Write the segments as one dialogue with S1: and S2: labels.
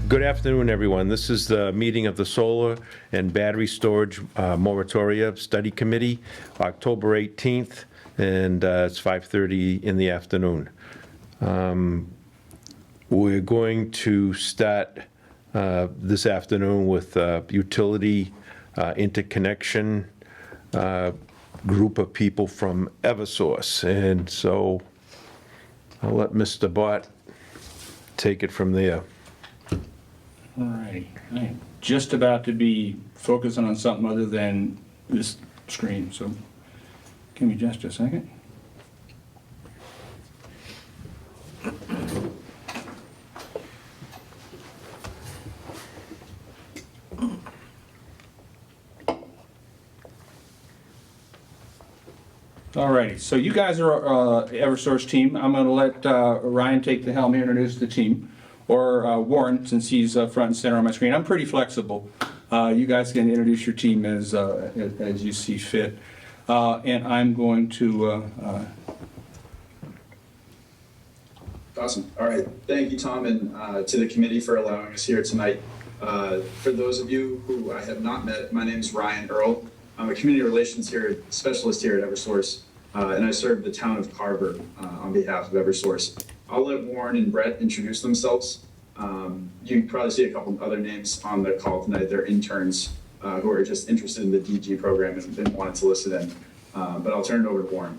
S1: Good afternoon, everyone. This is the meeting of the Solar and Battery Storage Moratoria Study Committee, October 18th, and it's 5:30 in the afternoon. We're going to start this afternoon with utility interconnection group of people from Eversource. And so I'll let Mr. Bott take it from there.
S2: All righty. I'm just about to be focusing on something other than this screen, so give me just a second. All righty, so you guys are Eversource team. I'm going to let Ryan take the helm here and introduce the team. Or Warren, since he's front and center on my screen. I'm pretty flexible. You guys can introduce your team as you see fit. And I'm going to...
S3: Awesome. All right. Thank you, Tom, and to the committee for allowing us here tonight. For those of you who I have not met, my name is Ryan Earl. I'm a community relations specialist here at Eversource, and I serve the town of Carver on behalf of Eversource. I'll let Warren and Brett introduce themselves. You can probably see a couple of other names on the call tonight. They're interns who are just interested in the DG program and wanted to listen in. But I'll turn it over to Warren.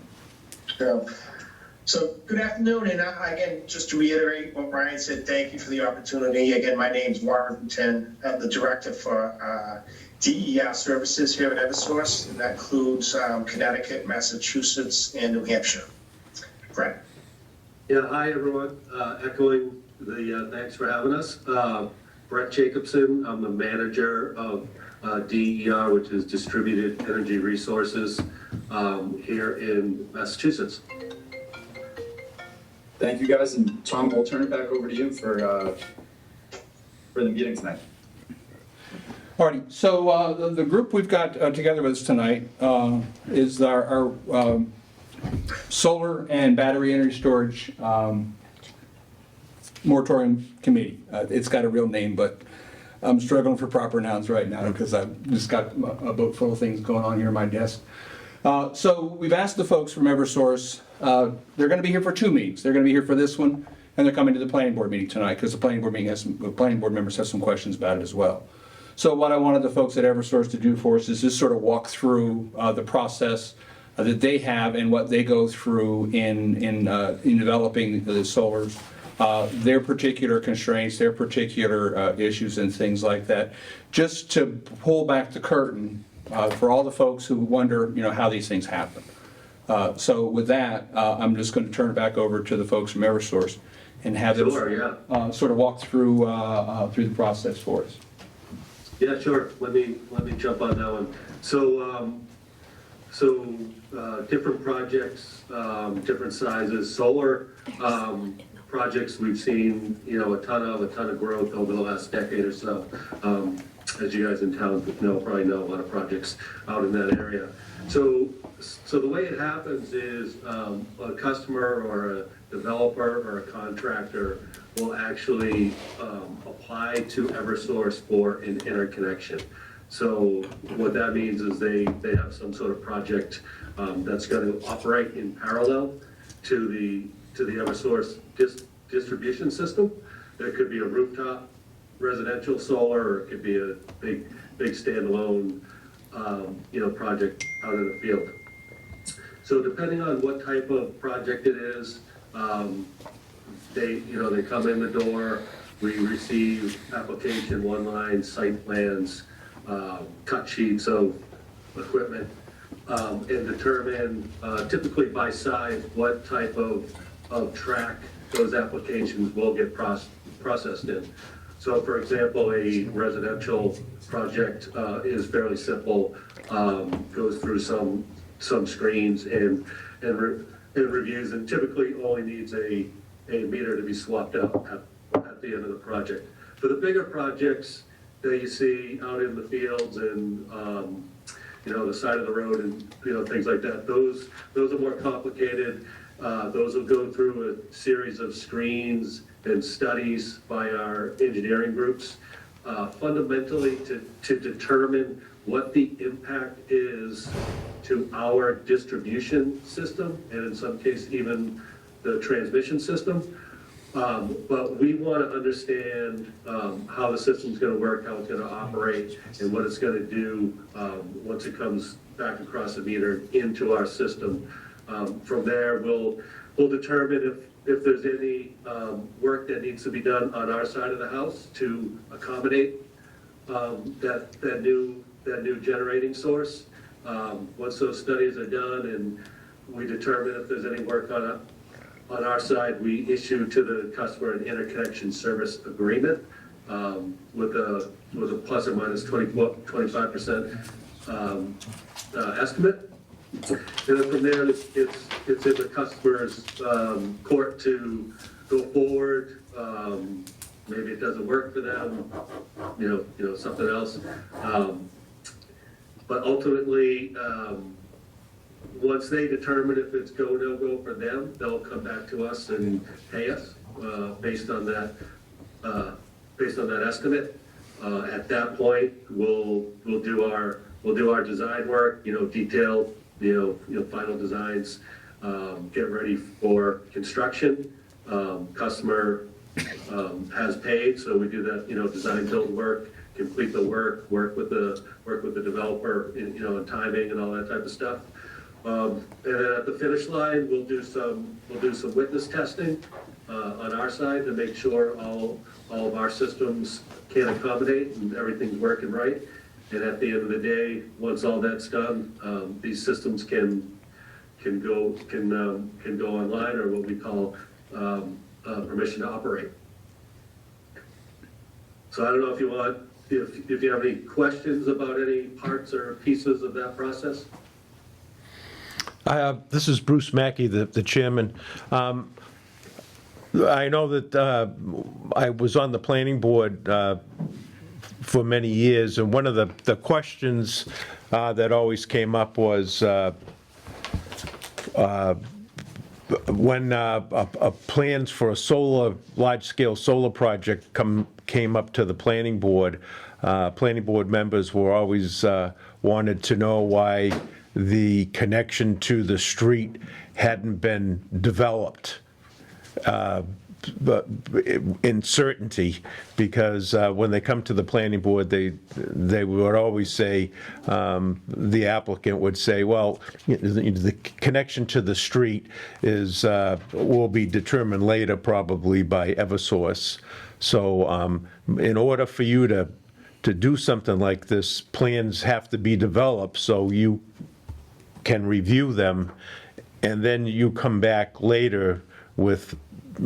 S4: So good afternoon, and again, just to reiterate what Ryan said, thank you for the opportunity. Again, my name is Warren Boutin. I'm the director for DER services here at Eversource, and that includes Connecticut, Massachusetts, and New Hampshire. Brett.
S5: Yeah, hi everyone. Echoing the thanks for having us. Brett Jacobson, I'm the manager of DER, which is Distributed Energy Resources here in Massachusetts.
S3: Thank you, guys, and Tom, we'll turn it back over to you for the meeting tonight.
S2: Alrighty, so the group we've got together with us tonight is our Solar and Battery Energy Storage Moratorium Committee. It's got a real name, but I'm struggling for proper nouns right now because I've just got a boat full of things going on here at my desk. So we've asked the folks from Eversource, they're going to be here for two meetings. They're going to be here for this one, and they're coming to the planning board meeting tonight because the planning board members have some questions about it as well. So what I wanted the folks at Eversource to do for us is just sort of walk through the process that they have and what they go through in developing the solars, their particular constraints, their particular issues and things like that, just to pull back the curtain for all the folks who wonder, how these things happen. So with that, I'm just going to turn it back over to the folks from Eversource and have them sort of walk through the process for us.
S5: Yeah, sure. Let me jump on that one. So different projects, different sizes. Solar projects we've seen, a ton of growth over the last decade or so. As you guys in town probably know, a lot of projects out in that area. So the way it happens is a customer or a developer or a contractor will actually apply to Eversource for an interconnection. So what that means is they have some sort of project that's going to operate in parallel to the Eversource distribution system. There could be a rooftop residential solar, or it could be a big standalone project out in the field. So depending on what type of project it is, they come in the door. We receive application, one line, site plans, cut sheets of equipment, and determine typically by size what type of track those applications will get processed in. So for example, a residential project is fairly simple, goes through some screens and reviews, and typically only needs a meter to be swapped out at the end of the project. For the bigger projects that you see out in the fields and the side of the road and things like that, those are more complicated. Those will go through a series of screens and studies by our engineering groups, fundamentally to determine what the impact is to our distribution system, and in some cases even the transmission system. But we want to understand how the system's going to work, how it's going to operate, and what it's going to do once it comes back across the meter into our system. From there, we'll determine if there's any work that needs to be done on our side of the house to accommodate that new generating source. Once those studies are done and we determine if there's any work on our side, we issue to the customer an interconnection service agreement with a plus or minus 25% estimate. And then from there, it's in the customer's court to go forward. Maybe it doesn't work for them, you know, something else. But ultimately, once they determine if it's go, no go for them, they'll come back to us and pay us based on that estimate. At that point, we'll do our design work, you know, detailed, you know, final designs, get ready for construction. Customer has paid, so we do that, you know, design build work, complete the work with the developer, you know, and timing and all that type of stuff. And then at the finish line, we'll do some witness testing on our side to make sure all of our systems can accommodate and everything's working right. And at the end of the day, once all that's done, these systems can go online, or what we call permission to operate. So I don't know if you have any questions about any parts or pieces of that process.
S1: This is Bruce Mackey, the chairman. I know that I was on the planning board for many years, and one of the questions that always came up was when plans for a large-scale solar project came up to the planning board members were always wanted to know why the connection to the street hadn't been developed but in certainty, because when they come to the planning board, they would always say, the applicant would say, well, the connection to the street will be determined later probably by Eversource. So in order for you to do something like this, plans have to be developed so you can review them, and then you come back later with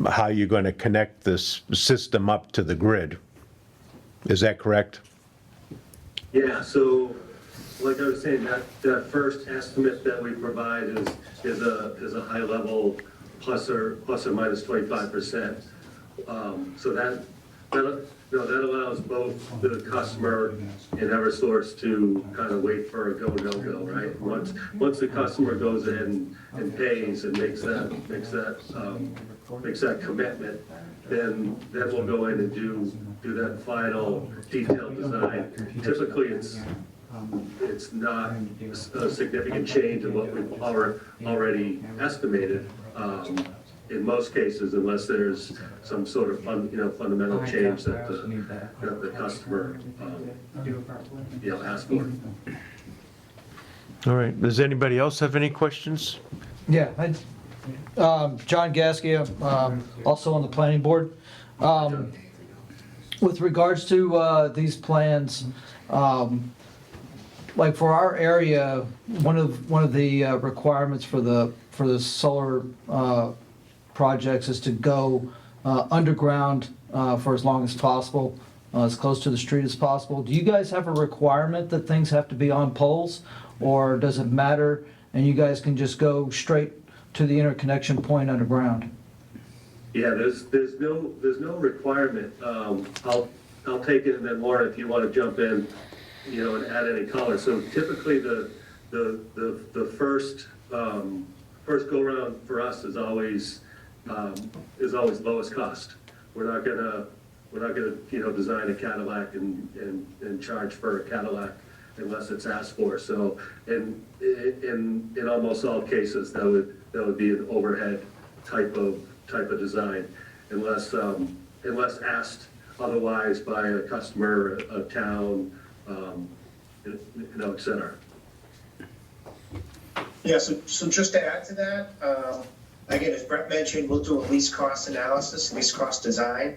S1: how you're going to connect this system up to the grid. Is that correct?
S5: Yeah, so like I was saying, that first estimate that we provide is a high level plus or minus 25%. So that allows both the customer and Eversource to kind of wait for a go, no go, right? Once the customer goes ahead and pays and makes that commitment, then we'll go in and do that final detailed design. Typically, it's not a significant change in what we've already estimated. In most cases, unless there's some sort of fundamental change that the customer asks for.
S1: All right. Does anybody else have any questions?
S6: Yeah, John Gaskia, also on the planning board. With regards to these plans, like for our area, one of the requirements for the solar projects is to go underground for as long as possible, as close to the street as possible. Do you guys have a requirement that things have to be on poles, or does it matter and you guys can just go straight to the interconnection point underground?
S5: Yeah, there's no requirement. I'll take it, and then Laura, if you want to jump in, and add any color. So typically the first go around for us is always lowest cost. we're not gonna, you know, design a Cadillac and charge for a Cadillac unless it's asked for. So in almost all cases, that would be an overhead type of design unless asked otherwise by a customer, a town, you know, et cetera.
S4: Yeah, so just to add to that, again, as Brett mentioned, we'll do a least cost analysis, least cost design,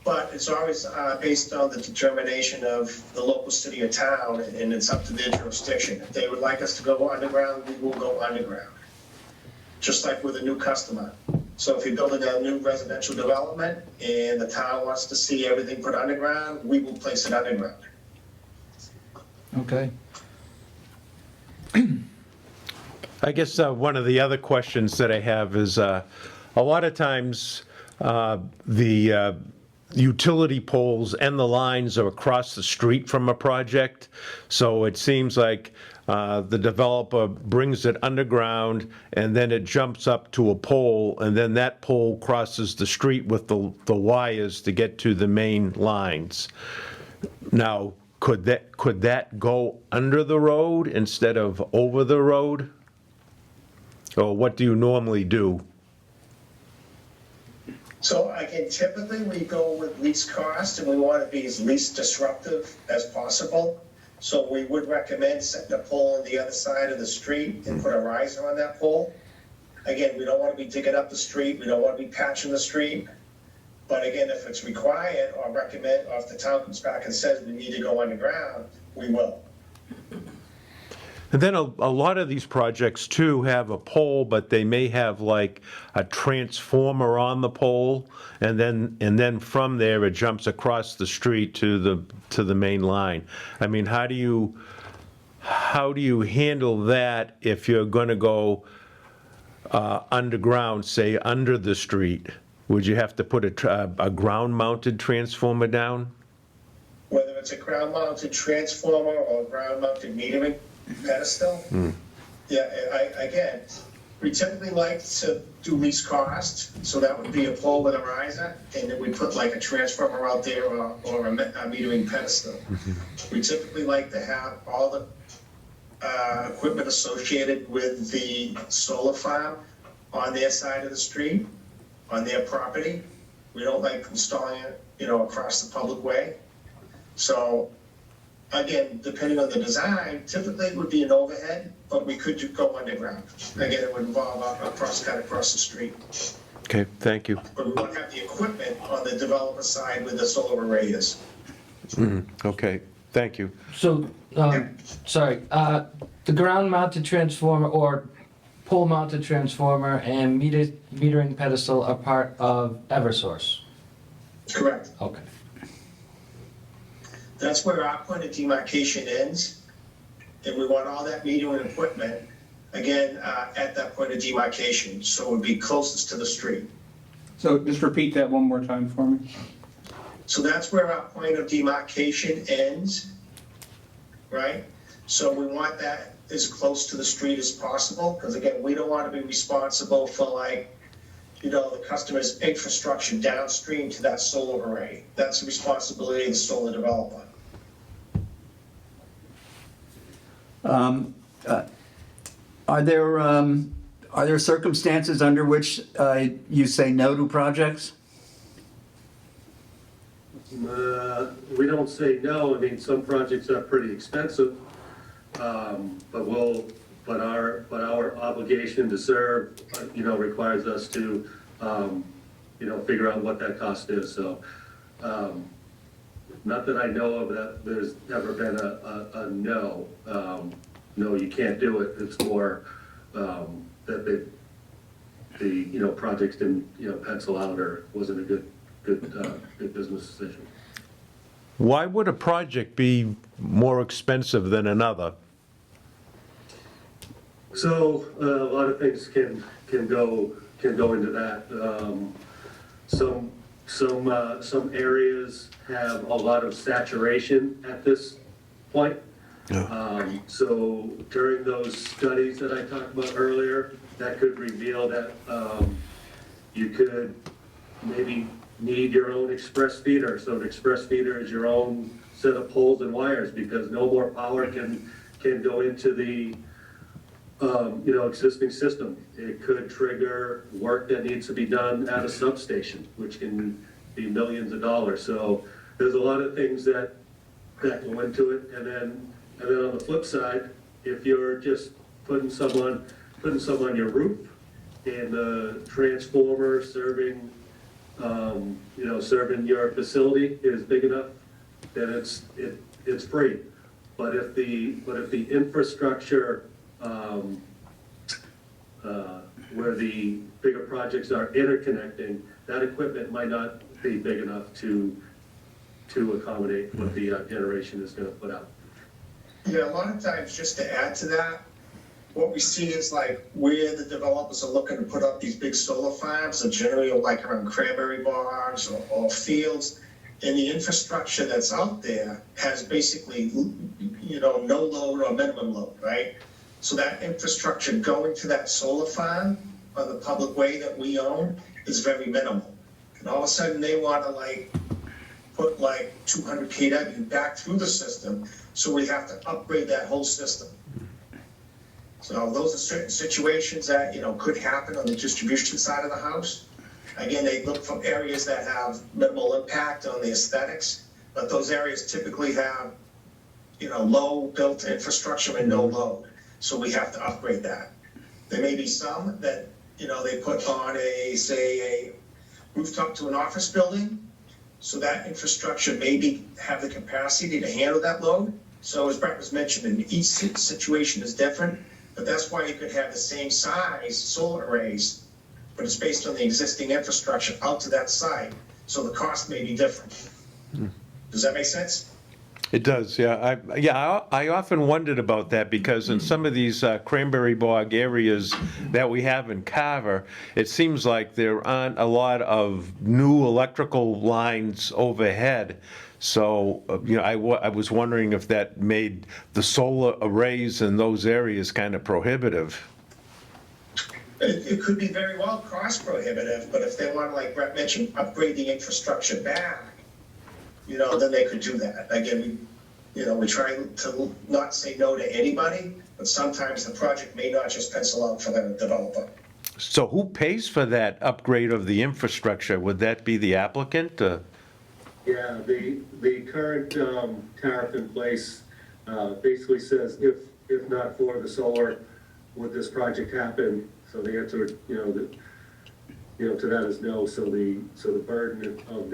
S4: but it's always based on the determination of the local city or town, and it's up to their jurisdiction. If they would like us to go underground, we will go underground, just like with a new customer. So if you're building a new residential development and the town wants to see everything put underground, we will place it underground.
S6: Okay.
S1: I guess one of the other questions that I have is, a lot of times, the utility poles and the lines are across the street from a project, so it seems like the developer brings it underground, and then it jumps up to a pole, and then that pole crosses the street with the wires to get to the main lines. Now, could that go under the road instead of over the road? Or what do you normally do?
S4: So again, typically we go with least cost and we want to be as least disruptive as possible. So we would recommend setting a pole on the other side of the street and put a riser on that pole. Again, we don't want to be digging up the street. We don't want to be patching the street. But again, if it's required or recommend, or if the town comes back and says we need to go underground, we will.
S1: And then a lot of these projects too have a pole, but they may have like a transformer on the pole, and then from there it jumps across the street to the main line. I mean, how do you handle that if you're going to go underground, say under the street? Would you have to put a ground-mounted transformer down?
S4: Whether it's a ground-mounted transformer or ground-mounted metering pedestal. Yeah, again, we typically like to do least cost, so that would be a pole with a riser, and then we put like a transformer out there or a metering pedestal. We typically like to have all the equipment associated with the solar farm on their side of the street, on their property. We don't like installing it, you know, across the public way. So again, depending on the design, typically it would be an overhead, but we could go underground. Again, it would involve a cross-cut across the street.
S1: Okay, thank you.
S4: But we wouldn't have the equipment on the developer side where the solar array is.
S1: Okay, thank you.
S6: So, sorry, the ground-mounted transformer or pole-mounted transformer and metering pedestal are part of Eversource?
S4: Correct.
S6: Okay.
S4: That's where our point of demarcation ends, and we want all that metering equipment, again, at that point of demarcation, so it would be closest to the street.
S2: So just repeat that one more time for me.
S4: So that's where our point of demarcation ends, right? So we want that as close to the street as possible, because again, we don't want to be responsible for like, you know, the customer's infrastructure downstream to that solar array. That's the responsibility of the solar developer.
S7: Are there circumstances under which you say no to projects?
S5: We don't say no. I mean, some projects are pretty expensive, but our obligation to serve, you know, requires us to, you know, figure out what that cost is. So, not that I know of that there's ever been a no. No, you can't do it. It's more that the you know, projects didn't, you know, pencil out or wasn't a good business decision.
S1: Why would a project be more expensive than another?
S5: So a lot of things can go into that. Some areas have a lot of saturation at this point. So during those studies that I talked about earlier, that could reveal that you could maybe need your own express feeder. So an express feeder is your own set of poles and wires, because no more power can go into the, existing system. It could trigger work that needs to be done at a substation, which can be millions of dollars. So there's a lot of things that go into it. And then on the flip side, if you're just putting some on your roof and the transformer serving your facility is big enough, then it's free. But if the infrastructure where the bigger projects are interconnecting, that equipment might not be big enough to accommodate what the generation is gonna put out.
S4: Yeah, a lot of times, just to add to that, what we see is like where the developers are looking to put up these big solar farms are generally like around cranberry bogs or fields. And the infrastructure that's out there has basically, no load or minimum load, right? So that infrastructure going to that solar farm on the public way that we own is very minimal. And all of a sudden they want to put 200 kW back through the system, so we have to upgrade that whole system. So those are certain situations that, could happen on the distribution side of the house. Again, they look for areas that have minimal impact on the aesthetics, but those areas typically have, low built infrastructure and no load. So we have to upgrade that. There may be some that, they put on a rooftop to an office building, so that infrastructure maybe have the capacity to handle that load. So as Brett was mentioning, each situation is different, but that's why you could have the same size solar arrays, but it's based on the existing infrastructure out to that site, so the cost may be different. Does that make sense?
S1: It does, yeah. I often wondered about that, because in some of these cranberry bog areas that we have in Carver, it seems like there aren't a lot of new electrical lines overhead. So, I was wondering if that made the solar arrays in those areas kind of prohibitive.
S4: It could be very well cost prohibitive, but if they want to, like Brett mentioned, upgrade the infrastructure back, then they could do that. Again, we try to not say no to anybody, but sometimes the project may not just pencil out for the developer.
S1: So who pays for that upgrade of the infrastructure? Would that be the applicant?
S5: Yeah, the current tariff in place basically says if not for the solar, would this project happen? So the answer, to that is no. So the burden of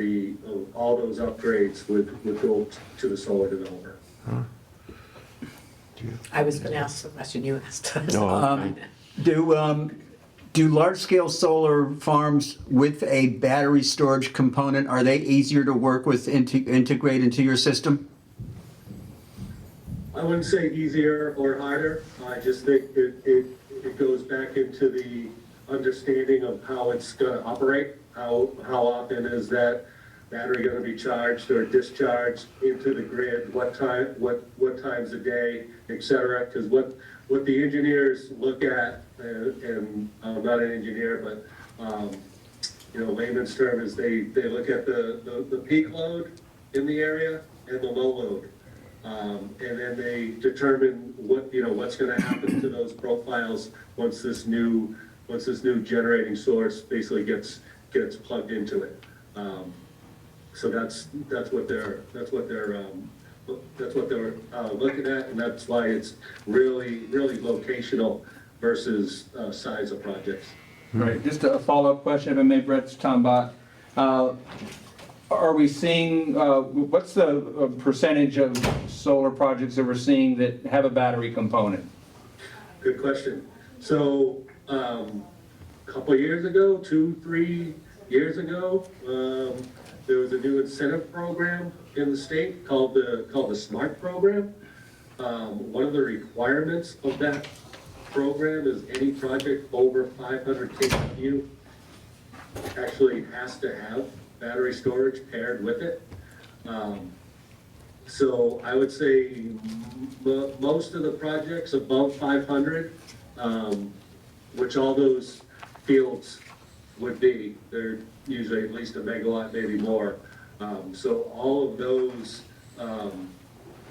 S5: all those upgrades would go to the solar developer.
S8: I was going to ask the question you asked.
S7: Do large-scale solar farms with a battery storage component, are they easier to work with, integrate into your system?
S5: I wouldn't say easier or harder. I just think it goes back into the understanding of how it's going to operate. How often is that battery going to be charged or discharged into the grid? What times a day, et cetera? Because what the engineers look at, and I'm not an engineer, but layman's term is they look at the peak load in the area and the low load, and then they determine what's going to happen to those profiles once this new generating source basically gets plugged into it. So that's what they're looking at, and that's why it's really locational versus size of projects.
S2: Right, just a follow-up question, if I may, Brett, Tom Bott. Are we seeing, what's the percentage of solar projects that we're seeing that have a battery component?
S5: Good question. So, a couple of years ago, 2-3 years ago, there was a new incentive program in the state called the SMART program. One of the requirements of that program is any project over 500 kW actually has to have battery storage paired with it. So I would say most of the projects above 500, which all those fields would be. They're usually at least a megawatt, maybe more. So all of those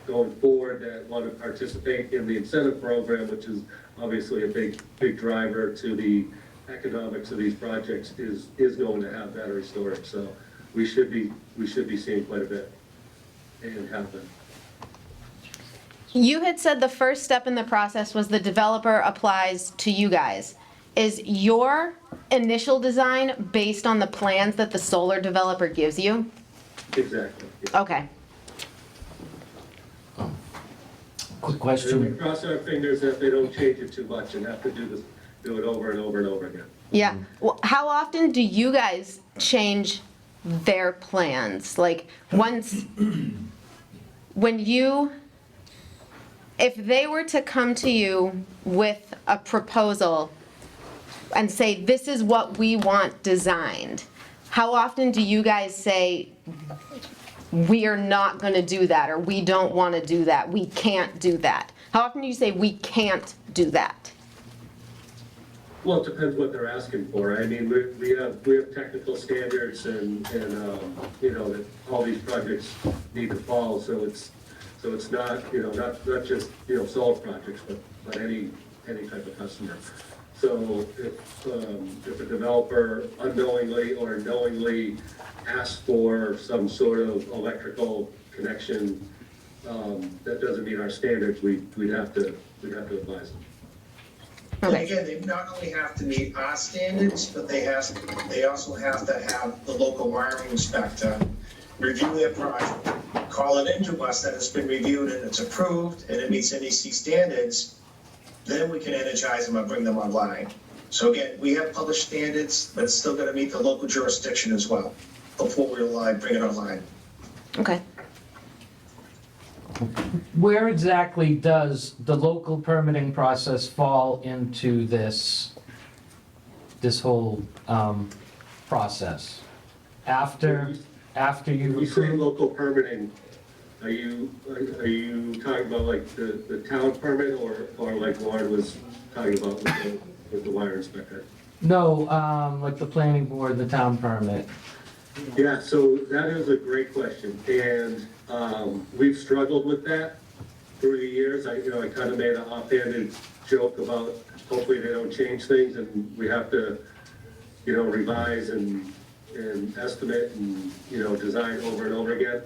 S5: going forward that want to participate in the incentive program, which is obviously a big driver to the economics of these projects, is going to have battery storage. So we should be seeing quite a bit and have them.
S9: You had said the first step in the process was the developer applies to you guys. Is your initial design based on the plans that the solar developer gives you?
S5: Exactly. Yeah.
S9: Okay.
S6: Quick
S5: And we
S6: question.
S5: cross our fingers that they don't change it too much and have to do it over and over and over again.
S9: Yeah. Well, how often do you guys change their plans? Like once, if they were to come to you with a proposal and say, this is what we want designed, how often do you guys say, we are not gonna do that, or we don't wanna do that, we can't do that? How often do you say, we can't do that?
S5: Well, it depends what they're asking for. I mean, we have technical standards and you know, that all these projects need to follow, so it's not, you know, not just, you know, solar projects, but any type of customer. So if a developer unknowingly or knowingly asks for some sort of electrical connection that doesn't meet our standards, we'd have to advise them.
S4: And
S9: Okay.
S4: again, they not only have to meet our standards, but they also have to have the local wiring inspector review their project, call it into us that it's been reviewed and it's approved and it meets NEC standards, then we can energize them and bring them online. So again, we have published standards, but it's still gonna meet the local jurisdiction as well before we'll bring it online.
S9: Okay.
S10: Where exactly does the local permitting process fall into this whole process? After you
S5: When you say
S10: approve?
S5: local permitting, are you talking about like the town permit or like Lauren was talking about with the wire inspector?
S10: No, like the planning board, the town permit.
S5: Yeah, so that is a great question, and we've struggled with that through the years. I kind of made an offhanded joke about hopefully they don't change things and we have to, you know, revise and estimate and, you know, design over and over again.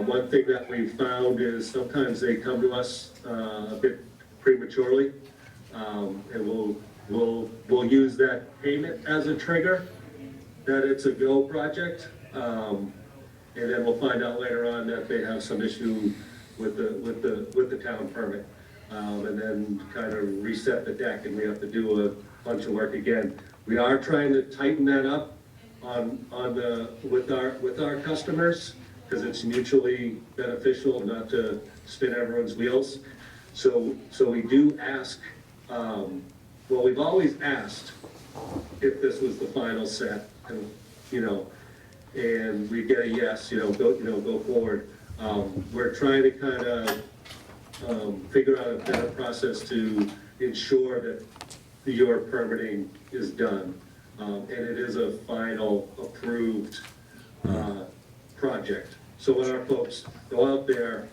S5: One thing that we've found is sometimes they come to us a bit prematurely, and we'll use that payment as a trigger that it's a go project, and then we'll find out later on that they have some issue with the town permit, and then kind of reset the deck, and we have to do a bunch of work again. We are trying to tighten that up with our customers, because it's mutually beneficial not to spin everyone's wheels. So we do ask, well, we've always asked if this was the final set, and, you know, and we get a yes, go forward. We're trying to kind of figure out a better process to ensure that your permitting is done, and it is a final approved project. So when our folks go out there,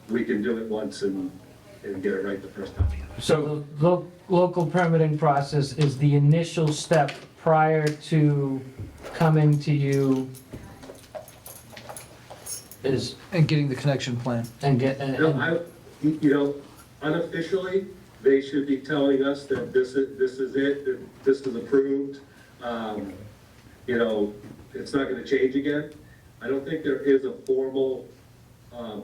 S5: we can do it once and get it right the first time.
S10: So the local permitting process is the initial step prior to coming to you is,
S6: And getting the connection plan.
S10: and get,
S5: Unofficially, they should be telling us that this is it, that this is approved. It's not gonna change again. I don't think there is a formal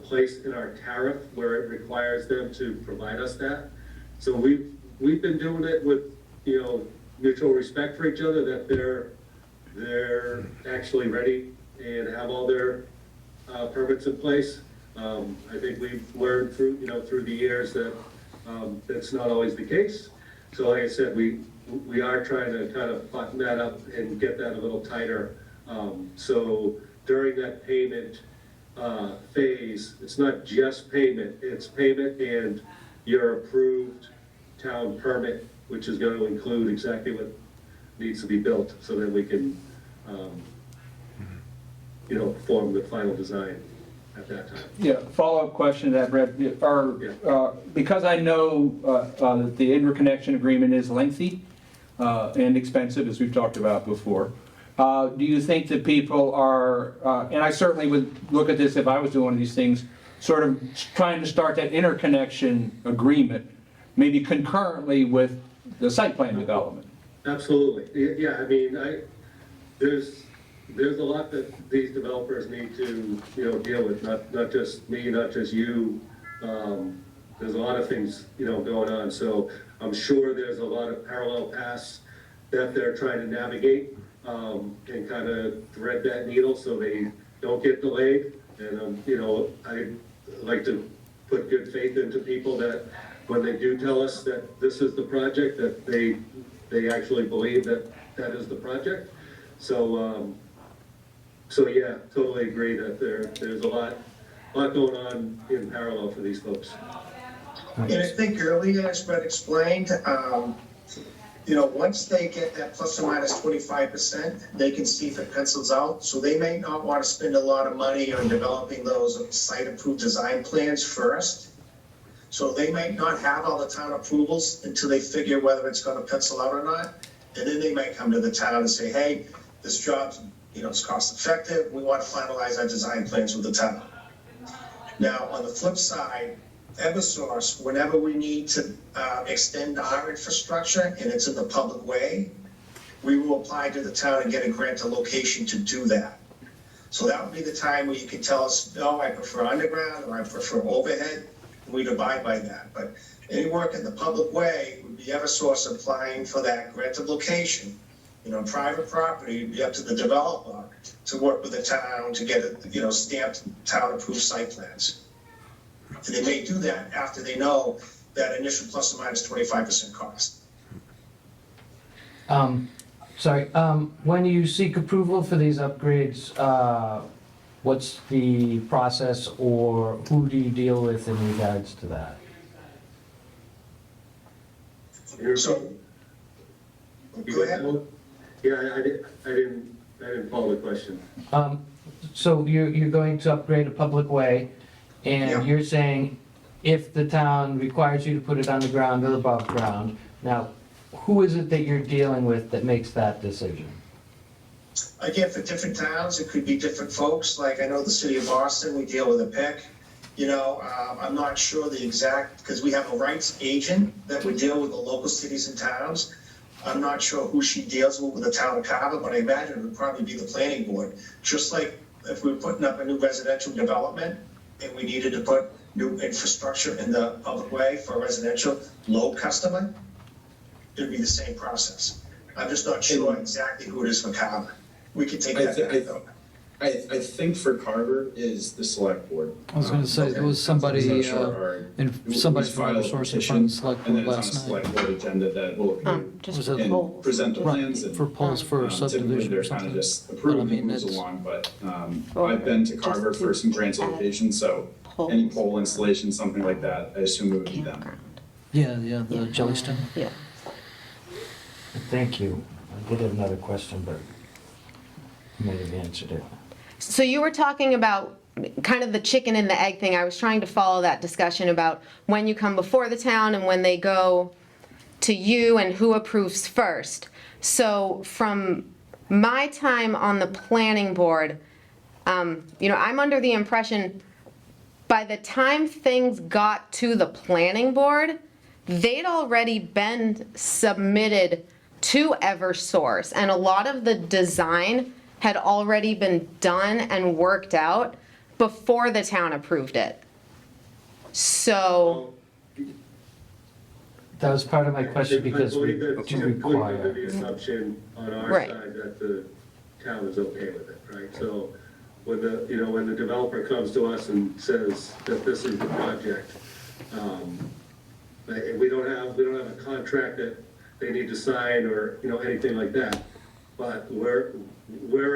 S5: place in our tariff where it requires them to provide us that. So we've been doing it with, mutual respect for each other, that they're actually ready and have all their permits in place. I think we've learned through the years that that's not always the case. So like I said, we are trying to kind of button that up and get that a little tighter. So during that payment phase, it's not just payment, it's payment and your approved town permit, which is going to include exactly needs to be built, so that we can, form the final design at that time.
S2: Yeah, follow-up question to that, Brett. Because I know that the interconnection agreement is lengthy and expensive, as we've talked about before, do you think that people are, and I certainly would look at this if I was doing one of these things, sort of trying to start that interconnection agreement, maybe concurrently with the site plan development?
S5: Absolutely. Yeah, I mean, there's a lot that these developers need to, deal with, not just me, not just you. There's a lot of things, going on. So I'm sure there's a lot of parallel paths that they're trying to navigate, and kind of thread that needle so they don't get delayed. And, I like to put good faith into people that when they do tell us that this is the project, that they actually believe that that is the project. So yeah, totally agree that there's a lot going on in parallel for these folks.
S4: And I think earlier, as Brett explained, once they get that plus or minus 25%, they can see if it pencils out. So they may not want to spend a lot of money on developing those site-approved design plans first. So they might not have all the town approvals until they figure whether it's going to pencil out or not. And then they might come to the town and say, hey, this job's, it's cost effective. We want to finalize our design plans with the town. Now, on the flip side, Eversource, whenever we need to extend our infrastructure and it's in the public way, we will apply to the town and get a grant to location to do that. So that would be the time where you can tell us, no, I prefer underground or I prefer overhead. We'd abide by that. But any work in the public way would be Eversource applying for that grant of location. Private property would be up to the developer to work with the town to get it, stamped town-approved site plans. And they may do that after they know that initial plus or minus 25% cost.
S10: When you seek approval for these upgrades, what's the process, or who do you deal with in regards to that?
S4: So, go ahead.
S5: Yeah, I didn't follow the question.
S10: So you're going to upgrade a public way, and
S4: Yeah.
S10: you're saying if the town requires you to put it underground or above ground, now, who is it that you're dealing with that makes that decision?
S4: Again, for different towns, it could be different folks. Like I know the city of Boston, we deal with a PIC. I'm not sure the exact, because we have a rights agent that would deal with the local cities and towns. I'm not sure who she deals with the town of Carver, but I imagine it would probably be the planning board. Just like if we were putting up a new residential development and we needed to put new infrastructure in the public way for a residential low customer, it'd be the same process. I'm just not sure exactly who it is for Carver. We could take that back though.
S3: I think for Carver is the select board.
S6: I was going to say, there was somebody,
S3: I'm not sure
S6: somebody
S3: we
S6: from
S3: filed a
S6: Eversource in
S3: petition,
S6: front of the select
S3: and
S6: board
S3: then it's on
S6: last
S3: a
S6: night.
S3: select board agenda that will approve
S9: Just
S6: Was it
S3: and
S9: polls.
S3: present the plans.
S6: For polls for
S3: Typically,
S6: subdivision or
S3: they're kind of
S6: something.
S3: just approved
S6: But I
S3: and
S6: mean,
S3: moves
S6: it's-
S3: along, but
S9: Or
S3: I've been to
S9: just
S3: Carver for some grants
S9: add
S3: locations, so any pole installation, something like that, I assume it would be them.
S9: Campground.
S6: Yeah, the Jellystone.
S9: Yeah.
S10: Thank you. I did have another question, but you may have answered it.
S9: So you were talking about kind of the chicken and the egg thing. I was trying to follow that discussion about when you come before the town and when they go to you and who approves first. So from my time on the planning board, I'm under the impression by the time things got to the planning board, they'd already been submitted to Eversource, and a lot of the design had already been done and worked out before the town approved it. So,
S10: That was part of my question because we
S5: I believe that's
S10: do
S5: typically under
S10: require.
S5: the assumption on our
S9: Right.
S5: side that the town is okay with it, right? So when the developer comes to us and says that this is the project, we don't have a contract that they need to sign or, anything like that. But we're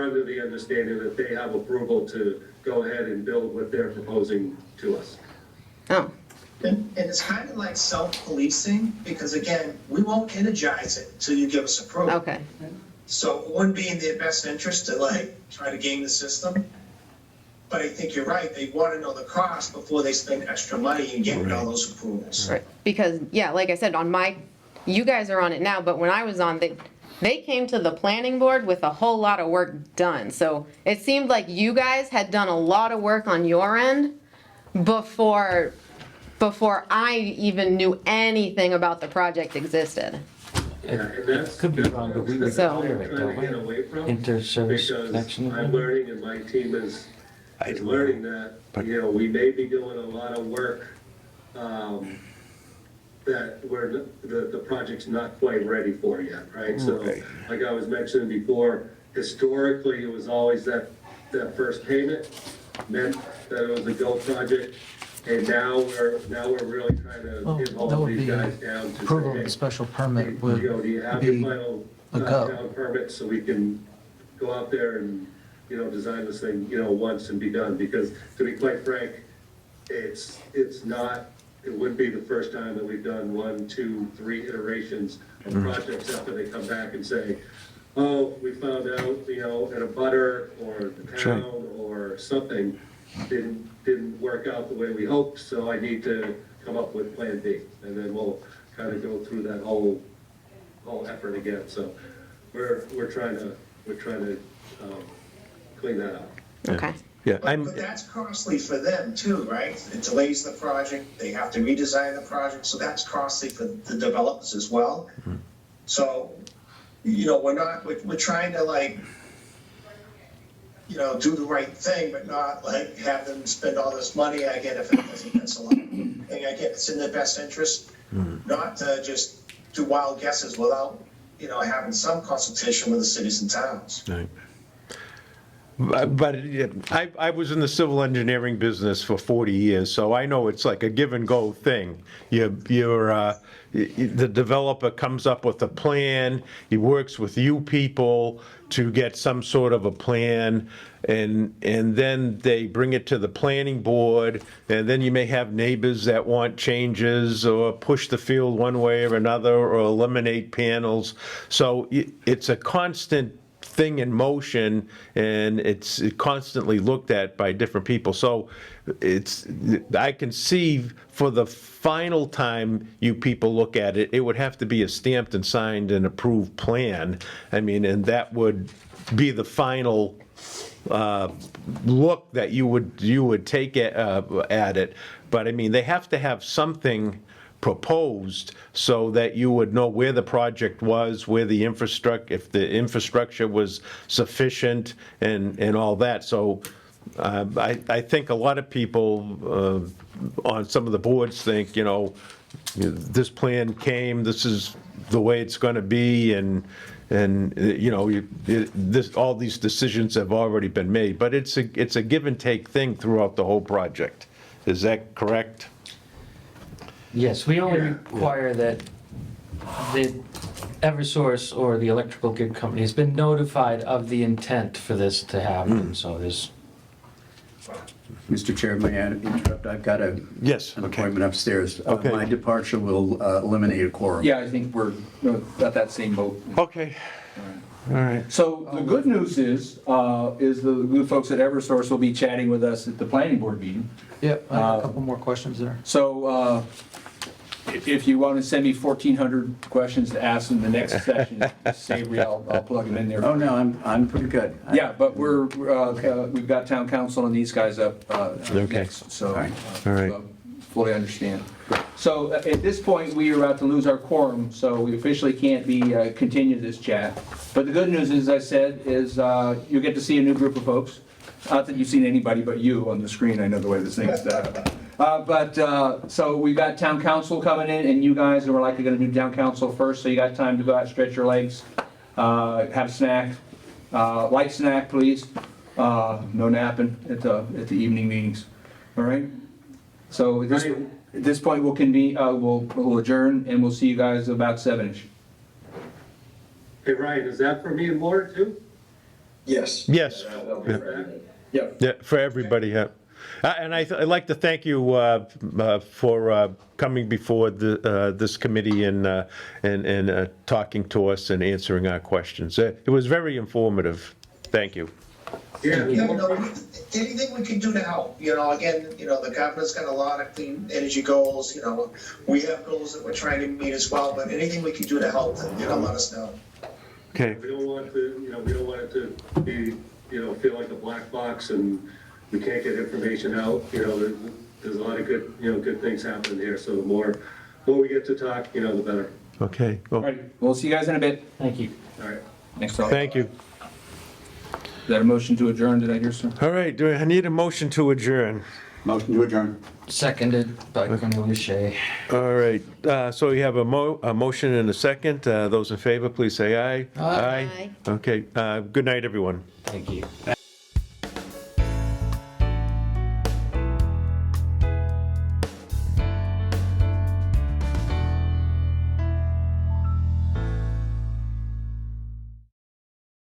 S5: under the understanding that they have approval to go ahead and build what they're proposing to us.
S9: oh,
S4: And it's kind of like self-policing, because again, we won't energize it until you give us approval.
S9: Okay,
S4: So it wouldn't be in their best interest to like try to game the system. But I think you're right, they want to know the cost before they spend extra money in getting all those approvals.
S9: right, because, yeah, like I said, you guys are on it now, but when I was on, they came to the planning board with a whole lot of work done. So it seemed like you guys had done a lot of work on your end before I even knew anything about the project existed.
S5: Yeah, and that's.
S10: Could be wrong, but we would
S9: So-
S10: clear it, don't we?
S5: Trying to get away from.
S10: Inter-service
S5: Because
S10: connection
S5: I'm
S10: agreement?
S5: learning and my team is learning that, we may be doing a lot of work, that the project's not quite ready for yet, right? So, like I was mentioning before, historically, it was always that first payment meant that it was a go project. And now we're really trying to
S6: Well,
S5: get all
S6: that
S5: of
S6: would
S5: these
S6: be
S5: guys down to
S6: approval
S5: say,
S6: of
S5: hey,
S6: the special permit would
S5: do you have your
S6: be
S5: final
S6: a go.
S5: town permit so we can go out there and, design this thing, once and be done? Because to be quite frank, it wouldn't be the first time that we've done 1, 2, 3 iterations of projects after they come back and say, oh, we found out, in a butter or the town or something didn't work out the way we hoped, so I need to come up with plan B. And then we'll kind of go through that whole effort again. So we're trying to clean that up.
S9: Okay.
S1: Yeah,
S4: But that's costly for them too, right? It delays the project, they have to redesign the project, so that's costly for the developers as well. So, we're trying to like, do the right thing, but not like have them spend all this money again if it doesn't, that's a lot. And again, it's in their best interest, not to just do wild guesses without, having some consultation with the cities and towns.
S1: Right. But I was in the civil engineering business for 40 years, so I know it's like a give and go thing. The developer comes up with a plan, he works with you people to get some sort of a plan, and then they bring it to the planning board, and then you may have neighbors that want changes or push the field one way or another or eliminate panels. So it's a constant thing in motion, and it's constantly looked at by different people. So I can see for the final time you people look at it, it would have to be a stamped and signed and approved plan. I mean, and that would be the final look that you would take at it. But I mean, they have to have something proposed so that you would know where the project was, where the infrastructure, if the infrastructure was sufficient and all that. So I think a lot of people on some of the boards think, this plan came, this is the way it's going to be, and all these decisions have already been made. But it's a give and take thing throughout the whole project. Is that correct?
S10: Yes, we only require that the Eversource or the electrical grid company has been notified of the intent for this to happen, so there's.
S7: Mr. Chair, may I interrupt? I've got an
S1: Yes.
S7: appointment upstairs.
S1: Okay.
S7: My departure will eliminate a quorum.
S2: Yeah, I think we're at that same boat.
S1: Okay. All right.
S2: So the good news is the good folks at Eversource will be chatting with us at the planning board meeting.
S6: Yep, I have a couple more questions there.
S2: So if you want to send me 1,400 questions to ask in the next session, Savory, I'll plug them in there.
S7: Oh, no, I'm pretty good.
S2: Yeah, but we've got town council and these guys up next, so.
S7: All right.
S1: All right.
S2: Fully understand. So at this point, we are about to lose our quorum, so we officially can't continue this chat. But the good news, as I said, is you'll get to see a new group of folks. Not that you've seen anybody but you on the screen, I know the way this thing's done. So we've got town council coming in, and you guys are likely gonna do town council first, so you got time to go out, stretch your legs, have a snack, light snack, please. No napping at the evening meetings, all right? So at this point, we'll convene, we'll adjourn, and we'll see you guys about 7-ish.
S5: Hey, Ryan, is that for me and Laura too?
S3: Yes.
S1: Yes.
S3: That'll be
S1: Yeah.
S3: right. Yep.
S1: Yeah, for everybody, yeah. I'd like to thank you for coming before this committee and talking to us and answering our questions. It was very informative. Thank you.
S5: Yeah,
S4: Yeah, no, anything we can do to help, again, the governor's got a lot of clean energy goals, we have goals that we're trying to meet as well, but anything we can do to help, let us know.
S1: Okay.
S5: we don't want we don't want it to be, feel like a black box and we can't get information out. There's a lot of good, good things happening here. So the more we get to talk, the better.
S1: Okay.
S2: All
S1: Well,
S2: right, we'll see you guys in a bit.
S10: Thank you.
S5: All right.
S2: Thanks, all.
S1: thank you.
S2: Is that a motion to adjourn? Did I hear, sir?
S1: All right, I need a motion to adjourn.
S7: Motion to adjourn.
S10: Seconded by Cornelia Shea.
S1: All right, so we have a motion and a second. Those in favor, please say aye.
S9: Aye.
S1: Okay, good night, everyone.
S10: Thank you.